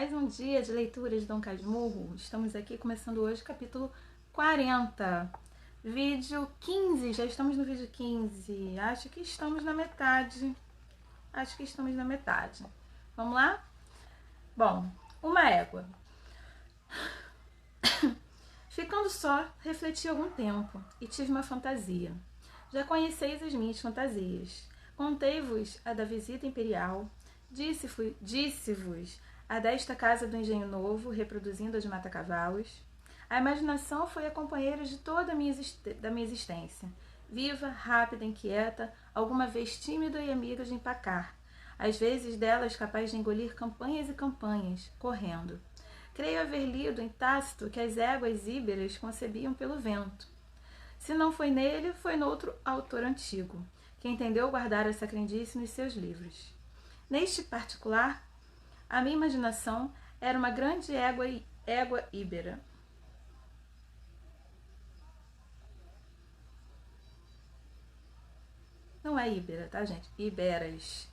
mais um dia de leitura de Dom Casmurro. Estamos aqui começando hoje o capítulo 40. Vídeo 15, já estamos no vídeo 15. Acho que estamos na metade. Vamos lá? Bom, uma égua. Ficando só, refleti algum tempo e tive uma fantasia. Já conheceis as minhas fantasias. Contei-vos a da visita imperial, disse-vos a desta casa do Engenho Novo, reproduzindo a de Mata-Cavalos. A imaginação foi a companheira de toda da minha existência. Viva, rápida, inquieta, alguma vez tímida e amiga de empacar. Às vezes delas capaz de engolir campanhas e campanhas, correndo. Creio haver lido em Tácito que as éguas íberas concebiam pelo vento. Se não foi nele, foi noutro autor antigo, que entendeu guardar essa crendice nos seus livros. Neste particular, a minha imaginação era uma grande égua íbera. Não é íbera, tá, gente? Iberas.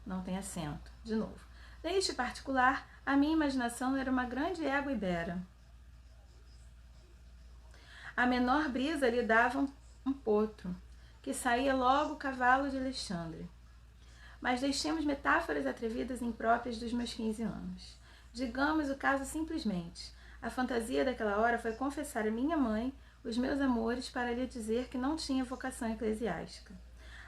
Não tem acento. De novo. Neste particular, a minha imaginação era uma grande égua ibera. A menor brisa lhe dava um potro, que saía logo o cavalo de Alexandre. Mas deixemos metáforas atrevidas e impróprias dos meus 15 anos. Digamos o caso simplesmente. A fantasia daquela hora foi confessar a minha mãe os meus amores para lhe dizer que não tinha vocação eclesiástica.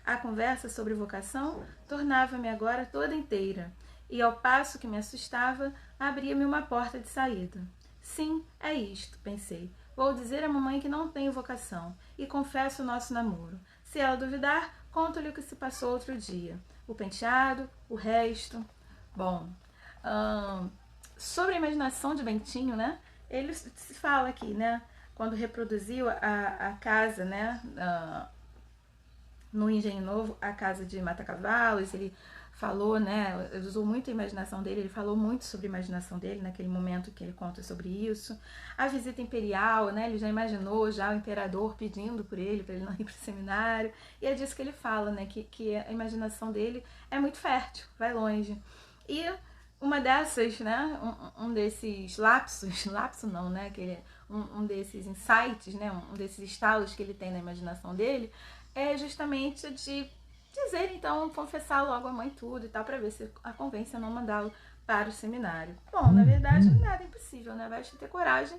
A conversa sobre vocação tornava-me agora toda inteira, e ao passo que me assustava, abria-me uma porta de saída. Sim, é isto, pensei. Vou dizer à mamãe que não tenho vocação, e confesso o nosso namoro. Se ela duvidar, conto-lhe o que se passou outro dia. O penteado, o resto. Bom, sobre a imaginação de Bentinho, né? Ele se fala aqui, né? Quando reproduziu a casa, né? No Engenho Novo, a casa de Mata-Cavalos, ele falou, né, usou muito a imaginação dele, ele falou muito sobre a imaginação dele naquele momento que ele conta sobre isso. A visita imperial, né, ele já imaginou já o imperador pedindo por ele, para ele não ir para o seminário, e é disso que ele fala, né, que a imaginação dele é muito fértil, vai longe. E uma dessas, né, um desses lapso não, né, um desses insights, né, um desses estalos que ele tem na imaginação dele, é justamente de dizer, então, confessar logo a mãe tudo e tal, para ver se a convence a não mandá-lo para o seminário. Bom, na verdade, nada é impossível, né? Basta ter coragem,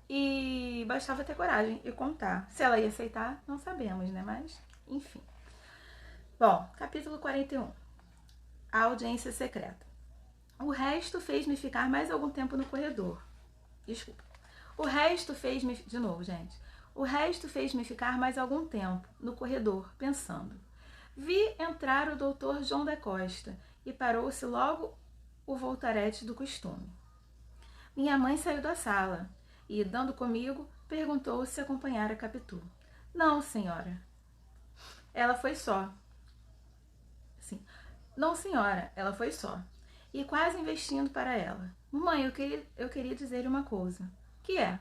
e bastava ter coragem e contar. Se ela ia aceitar, não sabemos, né? Mas, enfim. Bom, capítulo 41. A audiência secreta. O resto fez-me ficar mais algum tempo no corredor. Desculpa. O resto fez-me... De novo, gente. O resto fez-me ficar mais algum tempo no corredor, pensando. Vi entrar o doutor João da Costa e parou-se logo o voltarete do costume. Minha mãe saiu da sala e, dando comigo, perguntou se acompanhara Capitu. Não, senhora. Ela foi só. Sim. Não, senhora, ela foi só. E quase investindo para ela. Mãe, eu queria dizer uma coisa. Que é?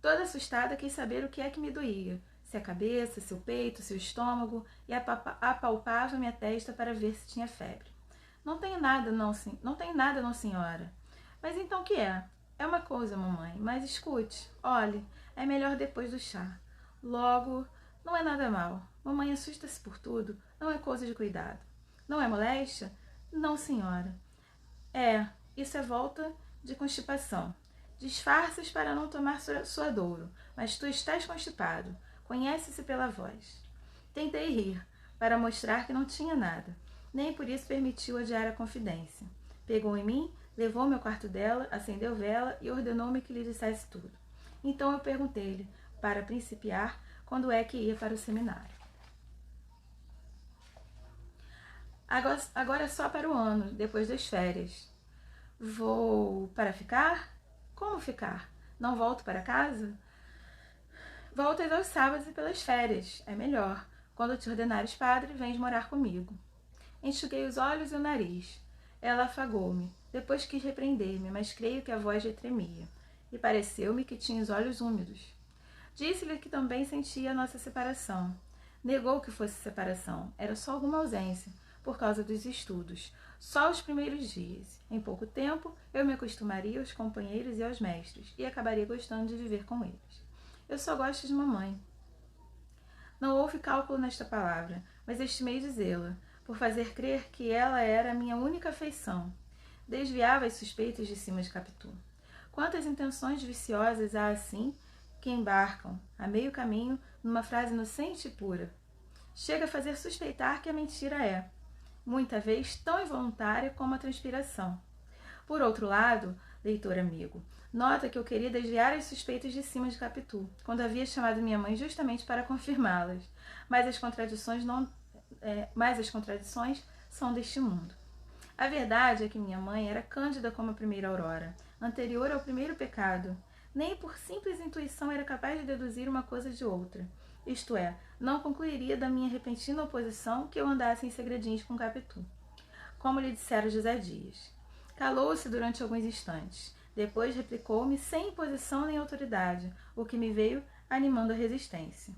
Toda assustada, quis saber o que é que me doía. Se a cabeça, se o peito, se o estômago, e apalpava minha testa para ver se tinha febre. Não tenho nada, não, senhora. Mas então o que é? É uma coisa, mamãe, mas escute, olhe, é melhor depois do chá. Logo, não é nada mal. Mamãe assusta-se por tudo, não é coisa de cuidado. Não é moléstia? Não, senhora. Isso é volta de constipação. Disfarças para não tomar suadouro, mas tu estás constipado. Conhece-se pela voz. Tentei rir, para mostrar que não tinha nada. Nem por isso permitiu adiar a confidência. Pegou em mim, levou-me ao quarto dela, acendeu vela e ordenou-me que lhe dissesse tudo. Então eu perguntei-lhe, para principiar, quando é que ia para o seminário. Agora é só para o ano, depois das férias. Vou para ficar? Como ficar? Não volto para casa? Voltas aos sábados e pelas férias. É melhor. Quando te ordenares padre, vens morar comigo. Enxuguei os olhos e o nariz. Ela afagou-me. Depois quis repreender-me, mas creio que a voz lhe tremia. E pareceu-me que tinha os olhos úmidos. Disse-lhe que também sentia a nossa separação. Negou que fosse separação. Era só alguma ausência, por causa dos estudos. Só os primeiros dias. Em pouco tempo, eu me acostumaria aos companheiros e aos mestres, e acabaria gostando de viver com eles. Eu só gosto de mamãe. Não houve cálculo nesta palavra, mas estimei dizê-la, por fazer crer que ela era a minha única afeição. Desviava as suspeitas de cima de Capitu. Quantas intenções viciosas há assim que embarcam, a meio caminho, numa frase inocente e pura. Chega a fazer suspeitar que a mentira é, muita vez, tão involuntária como a transpiração. Por outro lado, leitor amigo, nota que eu queria desviar as suspeitas de cima de Capitu, quando havia chamado minha mãe justamente para confirmá-las, mas as contradições são deste mundo. A verdade é que minha mãe era cândida como a primeira aurora, anterior ao primeiro pecado. Nem por simples intuição era capaz de deduzir uma coisa de outra. Isto é, não concluiria da minha repentina oposição que eu andasse em segredinhos com Capitu. Como lhe dissera José Dias. Calou-se durante alguns instantes. Depois replicou-me sem imposição nem autoridade, o que me veio animando a resistência.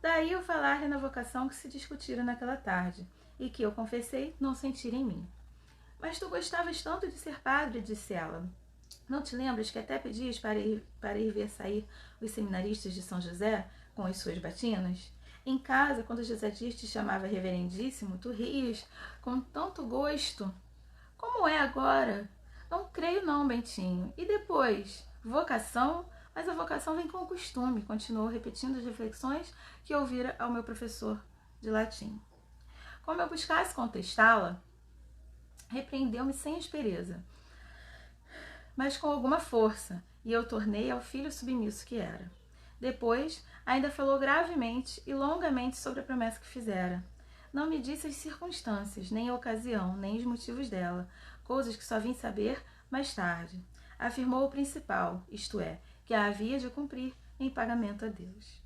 Daí eu falar-lhe na vocação que se discutira naquela tarde, e que eu confessei não sentir em mim. Mas tu gostavas tanto de ser padre, disse ela. Não te lembras que até pedias para ir ver sair os seminaristas de São José com as suas batinas? Em casa, quando José Dias te chamava reverendíssimo, tu rias com tanto gosto. Como é agora? Não creio não, Bentinho. E depois? Vocação? Mas a vocação vem com o costume, continuou repetindo as reflexões que ouvira ao meu professor de latim. Como eu buscasse contestá-la, repreendeu-me sem aspereza, mas com alguma força, e eu tornei ao filho submisso que era. Depois, ainda falou gravemente e longamente sobre a promessa que fizera. Não me disse as circunstâncias, nem a ocasião, nem os motivos dela, coisas que só vim saber mais tarde. Afirmou o principal, isto é, que a havia de cumprir em pagamento a Deus.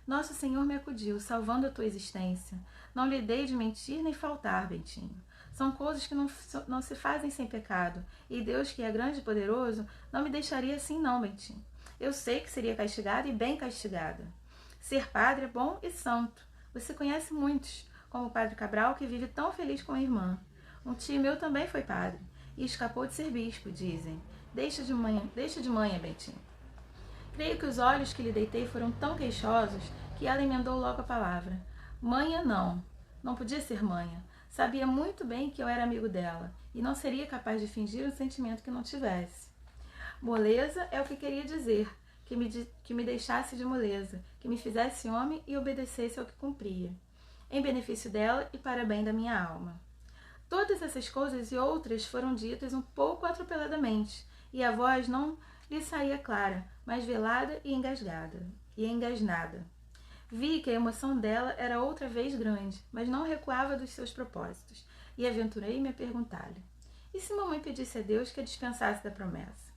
Nosso Senhor me acudiu, salvando a tua existência. Não lhe dei de mentir nem faltar, Bentinho. São coisas que não se fazem sem pecado, e Deus, que é grande e poderoso, não me deixaria assim não, Bentinho. Eu sei que seria castigada e bem castigada. Ser padre é bom e santo. Você conhece muitos, como o padre Cabral, que vive tão feliz com a irmã. Um tio meu também foi padre, e escapou de ser bispo, dizem. Deixa de manha, Bentinho. Creio que os olhos que lhe deitei foram tão queixosos que ela emendou logo a palavra. Manha não podia ser manha. Sabia muito bem que eu era amigo dela e não seria capaz de fingir um sentimento que não tivesse. Moleza é o que queria dizer, que me deixasse de moleza, que me fizesse homem e obedecesse ao que cumpria, em benefício dela e para bem da minha alma. Todas essas coisas e outras foram ditas um pouco atropeladamente, e a voz não lhe saía clara, mas velada e engasnada. Vi que a emoção dela era outra vez grande, mas não recuava dos seus propósitos, e aventurei-me a perguntar-lhe: e se mamãe pedisse a Deus que a dispensasse da promessa?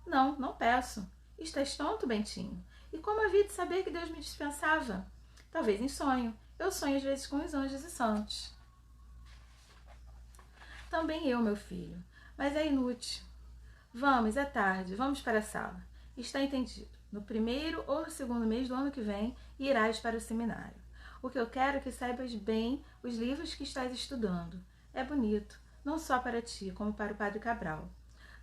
Não peço. Estás tonto, Bentinho. E como havia de saber que Deus me dispensava? Talvez em sonho. Eu sonho às vezes com os anjos e santos. Também eu, meu filho. Mas é inútil. Vamos, é tarde. Vamos para a sala. Está entendido. No primeiro ou no segundo mês do ano que vem, irás para o seminário. O que eu quero é que saibas bem os livros que estás estudando. É bonito, não só para ti, como para o padre Cabral.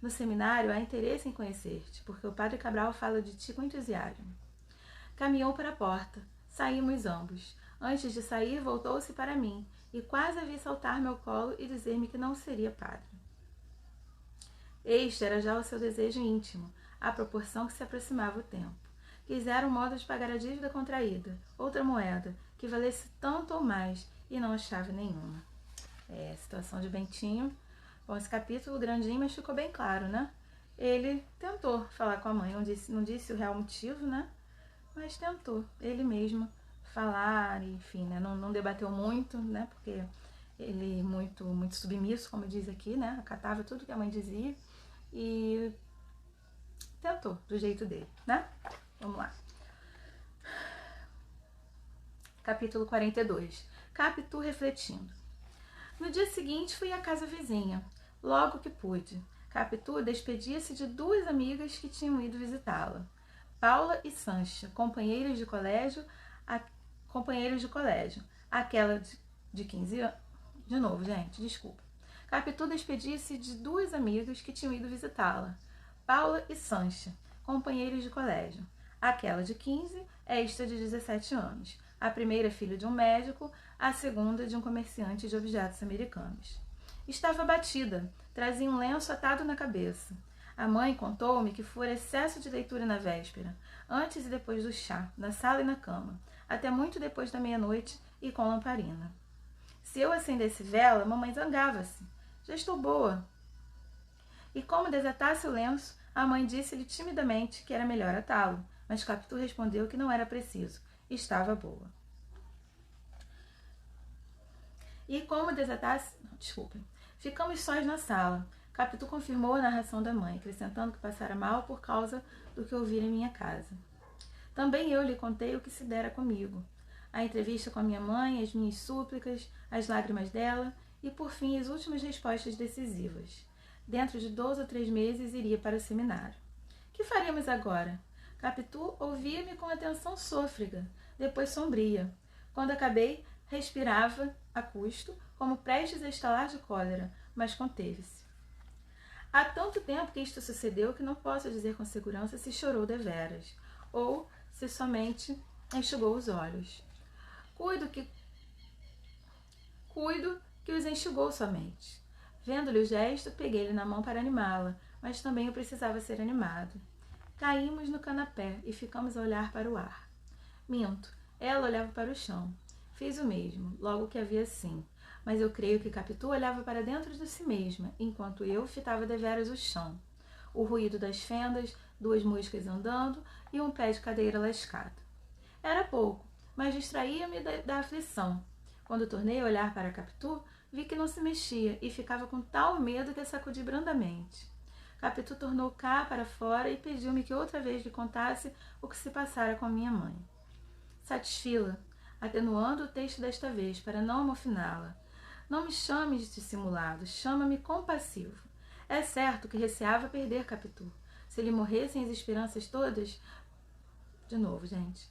No seminário há interesse em conhecer-te, porque o padre Cabral fala de ti com entusiasmo. Caminhou para a porta. Saímos ambos. Antes de sair, voltou-se para mim, e quase a vi saltar-me ao colo e dizer-me que não seria padre. Este era já o seu desejo íntimo, à proporção que se aproximava o tempo. Quisera um modo de pagar a dívida contraída, outra moeda, que valesse tanto ou mais, e não achava nenhuma. A situação de Bentinho. Bom, esse capítulo grandinho, mas ficou bem claro, né? Ele tentou falar com a mãe, não disse o real motivo, né? Mas tentou, ele mesmo, falar, enfim, né? Não debateu muito, né? Porque ele muito submisso, como diz aqui, né? Acatava tudo que a mãe dizia e tentou do jeito dele, né? Vamos lá. Capítulo 42. Capitu refletindo. No dia seguinte fui à casa vizinha, logo que pude. Capitu despedia-se de duas amigas que tinham ido visitá-la. Paula e Sancha, companheiras de colégio, aquela de 15 anos. De novo, gente, desculpa. Capitu despedia-se de duas amigas que tinham ido visitá-la, Paula e Sancha, companheiros de colégio. Aquela de 15, esta de 17 anos. A primeira filha de um médico, a segunda de um comerciante de objetos americanos. Estava abatida, trazia um lenço atado na cabeça. A mãe contou-me que fora excesso de leitura na véspera, antes e depois do chá, na sala e na cama, até muito depois da meia-noite e com lamparina. Se eu acendesse vela, mamãe zangava-se. Já estou boa. E como desatasse o lenço, a mãe disse-lhe timidamente que era melhor atá-lo, mas Capitu respondeu que não era preciso, estava boa. E como desatasse... Desculpem. Ficamos sós na sala. Capitu confirmou a narração da mãe, acrescentando que passara mal por causa do que ouvira em minha casa. Também eu lhe contei o que se dera comigo. A entrevista com a minha mãe, as minhas súplicas, as lágrimas dela e, por fim, as últimas respostas decisivas. Dentro de 2 ou 3 meses iria para o seminário. Que faríamos agora? Capitu ouvia-me com atenção sôfrega, depois sombria. Quando acabei, respirava a custo, como prestes a estalar de cólera, mas conteve-se. Há tanto tempo que isto sucedeu que não posso dizer com segurança se chorou deveras, ou se somente enxugou os olhos. Cuido que os enxugou somente. Vendo-lhe o gesto, peguei-lhe na mão para animá-la, mas também eu precisava ser animado. Caímos no canapé e ficamos a olhar para o ar. Minto, ela olhava para o chão. Fiz o mesmo, logo que havia sim, mas eu creio que Capitu olhava para dentro de si mesma, enquanto eu fitava deveras o chão. O ruído das fendas, 2 moscas andando e um pé de cadeira lascado. Era pouco, mas distraía-me da aflição. Quando tornei a olhar para Capitu, vi que não se mexia e ficava com tal medo que a sacudi brandamente. Capitu tornou cá para fora e pediu-me que outra vez lhe contasse o que se passara com minha mãe. Satisfi-la, atenuando o texto desta vez para não amofiná-la. Não me chames de dissimulado, chama-me compassivo. É certo que receava perder Capitu. Se lhe morressem as esperanças todas... De novo, gente.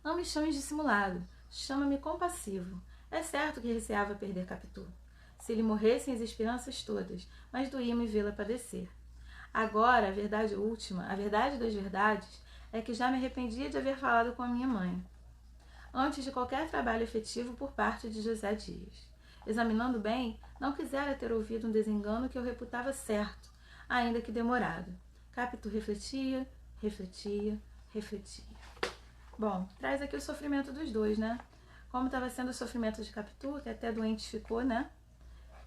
Não me chames de dissimulado, chama-me compassivo. É certo que receava perder Capitu. Se lhe morressem as esperanças todas, mas doía-me vê-la padecer. Agora, a verdade última, a verdade das verdades, é que já me arrependia de haver falado com a minha mãe, antes de qualquer trabalho efetivo por parte de José Dias. Examinando bem, não quisera ter ouvido um desengano que eu reputava certo, ainda que demorado. Capitu refletia, refletia, refletia. Bom, traz aqui o sofrimento dos dois, né? Como estava sendo o sofrimento de Capitu, que até doente ficou, né?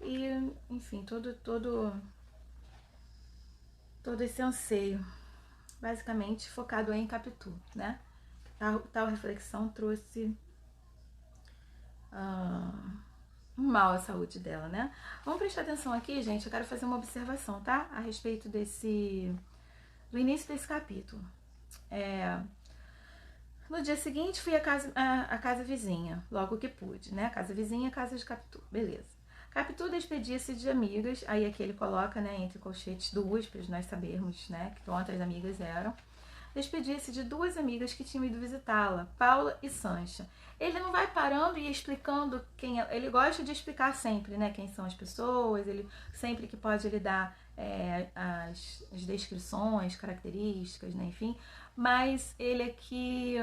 E, enfim, todo esse anseio, basicamente focado em Capitu, né? Tal reflexão trouxe mal à saúde dela, né? Vamos prestar atenção aqui, gente. Eu quero fazer uma observação, tá? A respeito do início desse capítulo. No dia seguinte, fui à casa vizinha, logo que pude, né? Casa vizinha, casa de Capitu, beleza. Capitu despedia-se de amigas, aí aqui ele coloca, né, entre colchetes 2, para nós sabermos, né, que quantas amigas eram. Despedia-se de 2 amigas que tinham ido visitá-la, Paula e Sancha. Ele não vai parando e explicando quem é, ele gosta de explicar sempre, né, quem são as pessoas, ele sempre que pode ele dá as descrições, características, né, enfim, mas ele aqui...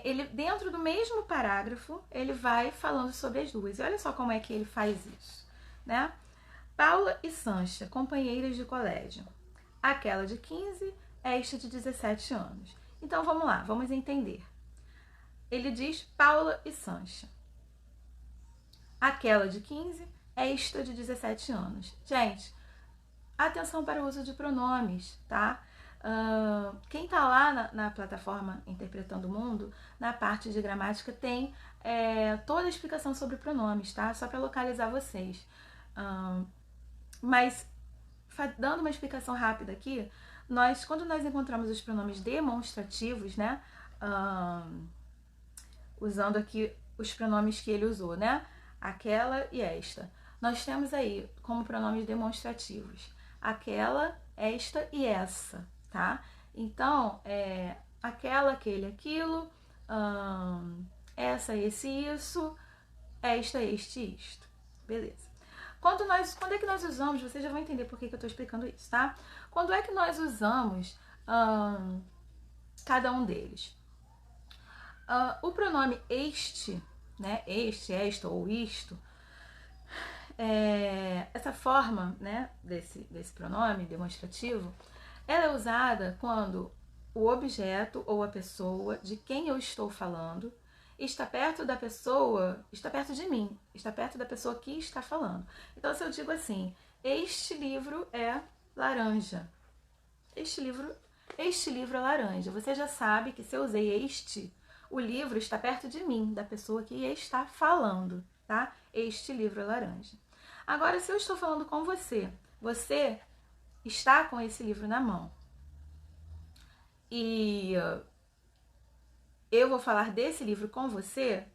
ele dentro do mesmo parágrafo, ele vai falando sobre as duas. E olha só como é que ele faz isso, né? Paula e Sancha, companheiras de colégio. Aquela de 15, esta de 17 anos. Então vamos lá, vamos entender. Ele diz Paula e Sancha. Aquela de 15, esta de 17 anos. Gente, atenção para o uso de pronomes, tá? Quem tá lá na plataforma Interpretando o Mundo, na parte de gramática, tem toda a explicação sobre pronomes, tá? Só para localizar vocês. Mas, dando uma explicação rápida aqui, quando nós encontramos os pronomes demonstrativos, né? Usando aqui os pronomes que ele usou, né? Aquela e esta. Nós temos aí como pronomes demonstrativos aquela, esta e essa, tá? Então, aquela, aquele, aquilo, essa, esse, isso, esta, este, isto. Beleza. Quando é que nós usamos, vocês já vão entender por que eu estou explicando isso, tá? Quando é que nós usamos cada um deles? O pronome este, né? Este, esta ou isto, essa forma, né, desse pronome demonstrativo, ela é usada quando o objeto ou a pessoa de quem eu estou falando está perto da pessoa, está perto de mim, está perto da pessoa que está falando. Então, se eu digo assim, este livro é laranja. Este livro é laranja. Você já sabe que se eu usei este, o livro está perto de mim, da pessoa que está falando, tá? Este livro é laranja. Agora, se eu estou falando com você, você está com esse livro na mão e eu vou falar desse livro com você,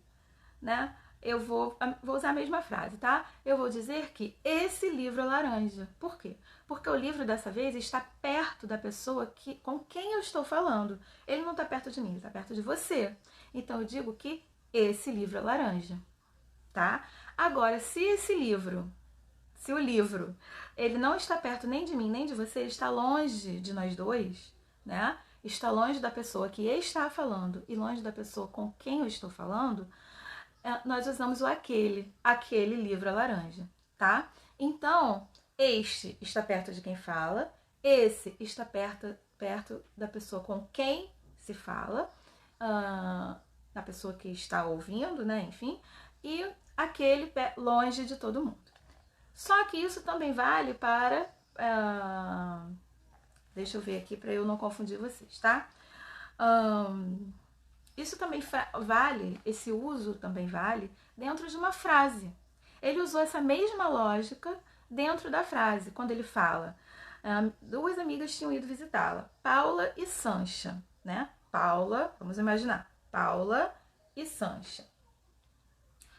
né? Eu vou usar a mesma frase, tá? Eu vou dizer que esse livro é laranja. Por quê? Porque o livro dessa vez está perto da pessoa com quem eu estou falando. Ele não está perto de mim, ele está perto de você. Então eu digo que esse livro é laranja, tá? Agora, se o livro, ele não está perto nem de mim, nem de você, ele está longe de nós dois, né? Está longe da pessoa que está falando e longe da pessoa com quem eu estou falando, nós usamos o aquele livro é laranja, tá? Então, este está perto de quem fala, esse está perto da pessoa com quem se fala, da pessoa que está ouvindo, né? Enfim, e aquele longe de todo mundo. Só que isso também vale para... deixa eu ver aqui para eu não confundir vocês, tá? Isso também vale, esse uso também vale dentro de uma frase. Ele usou essa mesma lógica dentro da frase, quando ele fala: duas amigas tinham ido visitá-la, Paula e Sancha, né? Paula, vamos imaginar, Paula e Sancha,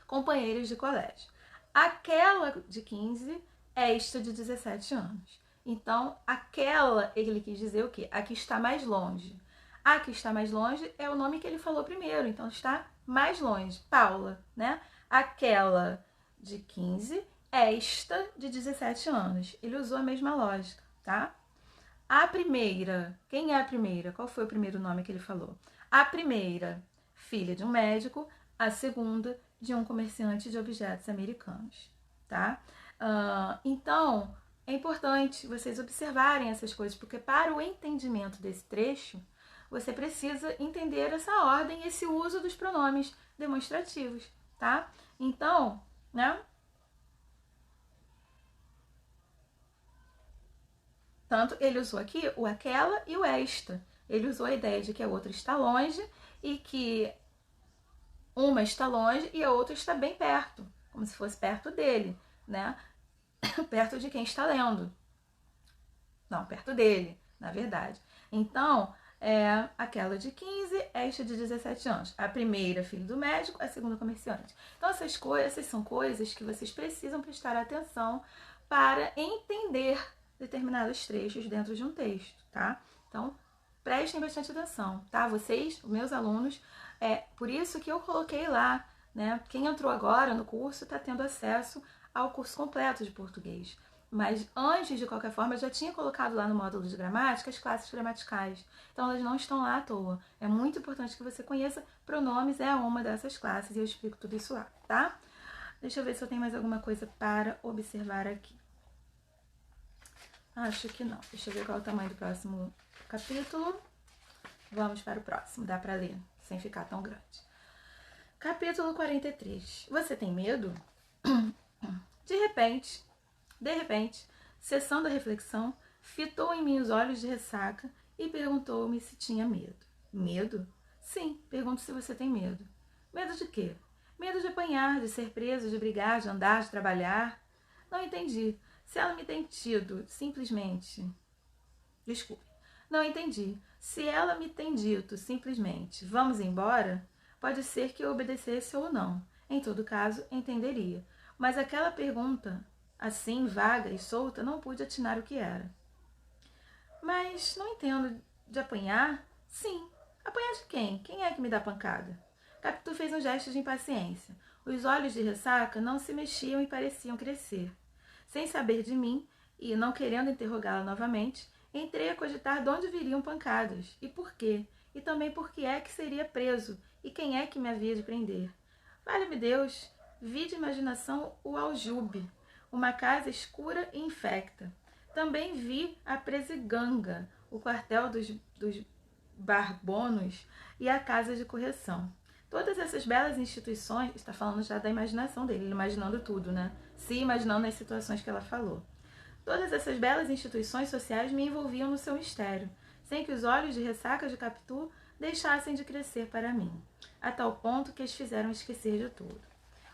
companheiros de colégio. Aquela de 15, esta de 17 anos. Então, aquela, ele quis dizer o quê? A que está mais longe. A que está mais longe é o nome que ele falou primeiro, então está mais longe. Paula, né? Aquela de 15, esta de 17 anos. Ele usou a mesma lógica, tá? A primeira, quem é a primeira? Qual foi o primeiro nome que ele falou? A primeira, filha de um médico. A segunda, de um comerciante de objetos americanos, tá? Então, é importante vocês observarem essas coisas, porque para o entendimento desse trecho, você precisa entender essa ordem, esse uso dos pronomes demonstrativos, tá? Então, né? Tanto ele usou aqui o aquela e o esta. Ele usou a ideia de que a outra está longe e que uma está longe e a outra está bem perto, como se fosse perto dele, né? Perto de quem está lendo. Não, perto dele, na verdade. Então, aquela de 15, esta de 17 anos. A primeira, filho do médico, a segunda, comerciante. Então, essas são coisas que vocês precisam prestar atenção para entender determinados trechos dentro de um texto, tá? Então, prestem bastante atenção, tá? Vocês, meus alunos, por isso que eu coloquei lá, né? Quem entrou agora no curso está tendo acesso ao curso completo de português. Mas antes, de qualquer forma, eu já tinha colocado lá no módulo de gramática as classes gramaticais. Então, elas não estão lá à toa. É muito importante que você conheça. Pronomes é uma dessas classes e eu explico tudo isso lá, tá? Deixa eu ver se eu tenho mais alguma coisa para observar aqui. Acho que não. Deixa eu ver qual é o tamanho do próximo capítulo. Vamos para o próximo. Dá para ler sem ficar tão grande. Capítulo 43. Você tem medo? De repente, cessando a reflexão, fitou em mim os olhos de ressaca e perguntou-me se tinha medo. Medo? Sim, pergunto se você tem medo. Medo de quê? Medo de apanhar, de ser preso, de brigar, de andar, de trabalhar. Não entendi. Se ela me tem tido, simplesmente... Desculpe. Não entendi. Se ela me tem dito, simplesmente, vamos embora, pode ser que eu obedecesse ou não. Em todo caso, entenderia. Mas aquela pergunta, assim, vaga e solta, não pude atinar o que era. Mas não entendo de apanhar? Sim. Apanhar de quem? Quem é que me dá pancada? Capitu fez um gesto de impaciência. Os olhos de ressaca não se mexiam e pareciam crescer. Sem saber de mim e não querendo interrogá-la novamente, entrei a cogitar de onde viriam pancadas e por quê, e também por que é que seria preso e quem é que me havia de prender. Vale-me Deus, vi de imaginação o aljube, uma casa escura e infecta. Também vi a presiganga, o quartel dos barbonos e a casa de correção. Todas essas belas instituições, está falando já da imaginação dele, ele imaginando tudo, né? Se imaginando as situações que ela falou. Todas essas belas instituições sociais me envolviam no seu mistério, sem que os olhos de ressaca de Capitu deixassem de crescer para mim, a tal ponto que as fizeram esquecer de tudo.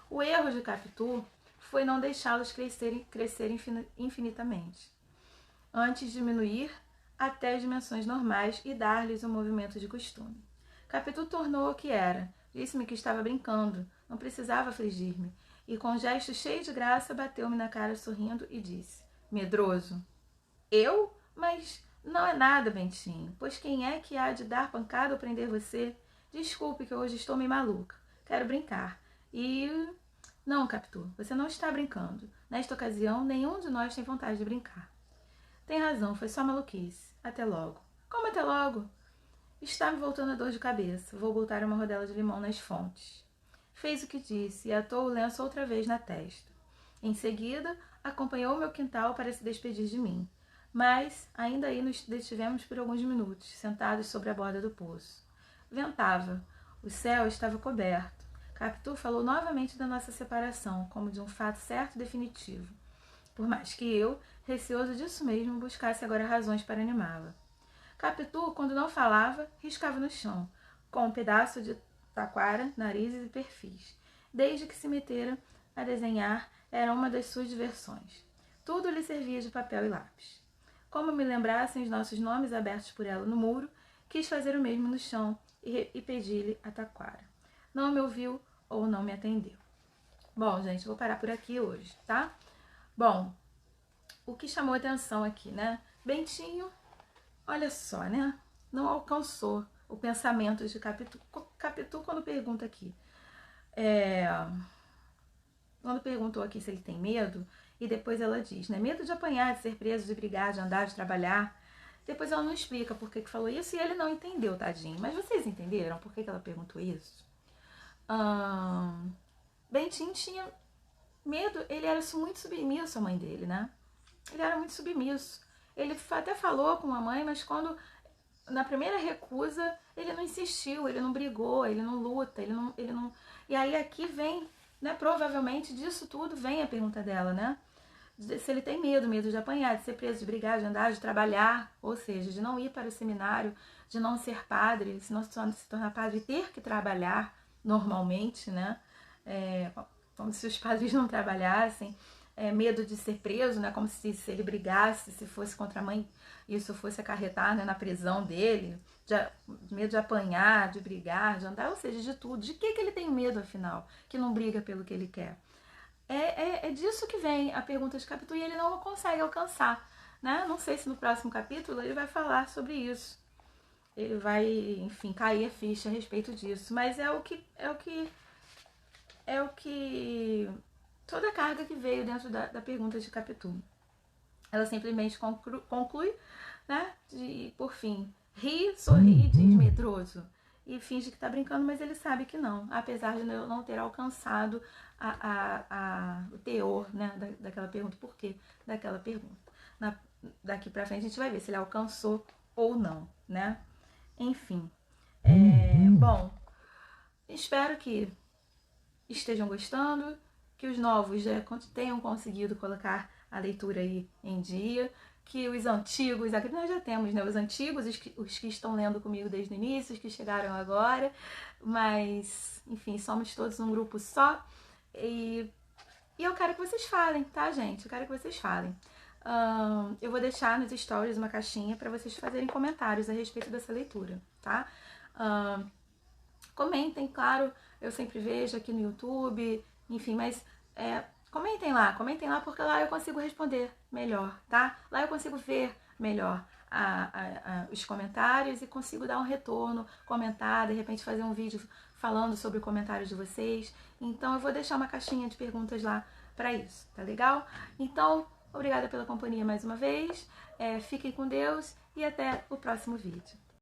O erro de Capitu foi não deixá-los crescer infinitamente, antes de diminuir até as dimensões normais e dar-lhes um movimento de costume. Capitu tornou o que era, disse-me que estava brincando, não precisava afligir-me, e com um gesto cheio de graça bateu-me na cara sorrindo e disse, medroso, eu? Mas não é nada, Bentinho, pois quem é que há de dar pancada ou prender você? Desculpe que hoje estou meio maluca, quero brincar. E... Não, Capitu, você não está brincando. Nesta ocasião, nenhum de nós tem vontade de brincar. Tem razão, foi só maluquice. Até logo. Como até logo? Está me voltando a dor de cabeça. Vou botar uma rodela de limão nas fontes. Fez o que disse e atou o lenço outra vez na testa. Em seguida, acompanhou o meu quintal para se despedir de mim. Mas, ainda aí nos detivemos por alguns minutos, sentados sobre a borda do poço. Ventava. O céu estava coberto. Capitu falou novamente da nossa separação, como de um fato certo e definitivo. Por mais que eu, receoso disso mesmo, buscasse agora razões para animá-la. Capitu, quando não falava, riscava no chão, com um pedaço de taquara, narizes e perfis. Desde que se metera a desenhar, era uma das suas diversões. Tudo lhe servia de papel e lápis. Como me lembrassem os nossos nomes abertos por ela no muro, quis fazer o mesmo no chão e pedi-lhe a taquara. Não me ouviu ou não me atendeu. Bom, gente, vou parar por aqui hoje, tá? Bom, o que chamou atenção aqui, né? Bentinho, olha só, né? Não alcançou o pensamento de Capitu. Capitu, quando pergunta aqui, quando perguntou aqui se ele tem medo, e depois ela diz, né? Medo de apanhar, de ser preso, de brigar, de andar, de trabalhar. Depois ela não explica por que falou isso e ele não entendeu, tadinho. Mas vocês entenderam por que ela perguntou isso? Bentinho tinha medo, ele era muito submisso à mãe dele, né? Ele era muito submisso. Ele até falou com a mãe, mas quando, na primeira recusa, ele não insistiu, ele não brigou, ele não luta, ele não... E aí aqui vem, né, provavelmente disso tudo vem a pergunta dela, né? Se ele tem medo de apanhar, de ser preso, de brigar, de andar, de trabalhar, ou seja, de não ir para o seminário, de não ser padre, se não se tornar padre e ter que trabalhar normalmente, né? Como se os padres não trabalhassem, medo de ser preso, né? Como se ele brigasse, se fosse contra a mãe, isso fosse acarretar, né, na prisão dele, medo de apanhar, de brigar, de andar, ou seja, de tudo. De que ele tem medo, afinal, que não briga pelo que ele quer? É disso que vem a pergunta de Capitu e ele não consegue alcançar, né? Não sei se no próximo capítulo ele vai falar sobre isso. Ele vai, enfim, cair a ficha a respeito disso. Mas é o que toda a carga que veio dentro da pergunta de Capitu. Ela simplesmente conclui, né? Por fim, ri, sorri e diz medroso. E finge que tá brincando, mas ele sabe que não. Apesar de eu não ter alcançado o teor, né, daquela pergunta. Por quê daquela pergunta? Daqui pra frente a gente vai ver se ele alcançou ou não, né? Enfim. Bom, espero que estejam gostando, que os novos já tenham conseguido colocar a leitura aí em dia, que os antigos, aqui nós já temos, né, os antigos, os que estão lendo comigo desde o início, os que chegaram agora, mas, enfim, somos todos um grupo só, e eu quero que vocês falem, tá, gente? Eu quero que vocês falem. Eu vou deixar nos stories uma caixinha para vocês fazerem comentários a respeito dessa leitura, tá? Comentem, claro, eu sempre vejo aqui no YouTube, enfim, mas comentem lá porque lá eu consigo responder melhor, tá? Lá eu consigo ver melhor os comentários e consigo dar um retorno, comentar, de repente fazer um vídeo falando sobre o comentário de vocês. Então eu vou deixar uma caixinha de perguntas lá para isso, tá legal? Então, obrigada pela companhia mais uma vez, fiquem com Deus e até o próximo vídeo.